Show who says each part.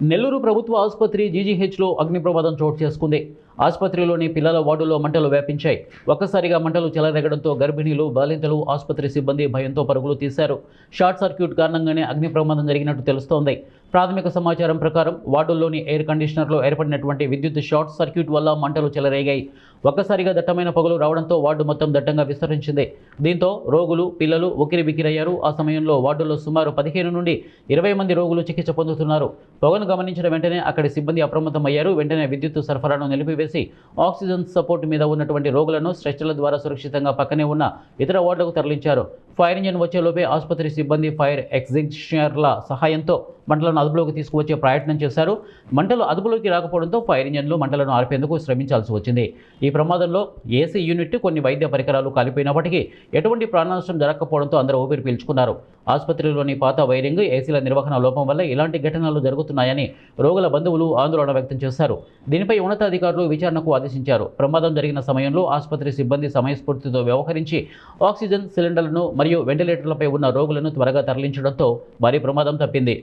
Speaker 1: నెల్లూరు ప్రభుత్వ ఆసుపత్రి జీజీహెచ్లో అగ్ని ప్రమాదం చోటు చేసుకుంది. ఆసుపత్రిలోని పిల్లల వార్డులో మంటలు వ్యాపించాయి. ఒక్కసారిగా మంటలు చెలరేగడంతో గర్భిణీలు, బాలింతలు, ఆసుపత్రి సిబ్బంది భయంతో పరుగులు తీశారు. షార్ట్ సర్క్యూట్ కారణంగానే అగ్ని ప్రమాదం జరిగినట్టు తెలుస్తోంది. ప్రాథమిక సమాచారం ప్రకారం వార్డుల్లోని ఎయిర్ కండిషనర్లో ఏర్పడినటువంటి విద్యుత్ షార్ట్ సర్క్యూట్ వల్ల మంటలు చెలరేగాయి. ఒక్కసారిగా దట్టమైన పొగలు రావడంతో వార్డు మొత్తం దట్టంగా విస్తరించింది. దీంతో రోగులు, పిల్లలు ఉక్కిరిబిక్కిరయ్యారు. ఆ సమయంలో వార్డులో సుమారు 15 నుండి 20 మంది రోగులు చికిత్స పొందుతున్నారు. పొగను గమనించిన వెంటనే అక్కడి సిబ్బంది అప్రమత్తమయ్యారు. వెంటనే విద్యుత్ సరఫరాను నిలిపివేసి ఆక్సిజన్ సపోర్ట్ మీద ఉన్నటువంటి రోగులను స్ట్రెచర్ల ద్వారా సురక్షితంగా పక్కనే ఉన్న ఇతర వార్డులకు తరలించారు. ఫైర్ ఇంజిన్ వచ్చేలోపే ఆసుపత్రి సిబ్బంది ఫైర్ ఎగ్జింగ్విషర్ల సహాయంతో మంటలను అదుపులోకి తీసుకువచ్చే ప్రయత్నం చేశారు. మంటలు అదుపులోకి రాకపోవడంతో ఫైర్ ఇంజన్లు మంటలను ఆర్పేందుకు శ్రమించాల్సి వచ్చింది. ఈ ప్రమాదంలో ఏసీ యూనిట్, కొన్ని వైద్య పరికరాలు కాలిపోయినప్పటికీ ఎటువంటి ప్రాణనష్టం జరగకపోవడంతో అందరూ ఊపిరి పీల్చుకున్నారు. ఆసుపత్రిలోని పాత వైరింగ్, ఏసీల నిర్వహణ లోపం వల్ల ఇలాంటి ఘటనలు జరుగుతున్నాయని రోగుల బంధువులు ఆందోళన వ్యక్తం చేశారు. దీనిపై ఉన్నతాధికారులు విచారణకు ఆదేశించారు. ప్రమాదం జరిగిన సమయంలో ఆసుపత్రి సిబ్బంది సమయస్ఫూర్తితో వ్యవహరించి ఆక్సిజన్ సిలిండర్లను మరియు వెంటిలేటర్లపై ఉన్న రోగులను త్వరగా తరలించడంతో భారీ ప్రమాదం తప్పింది.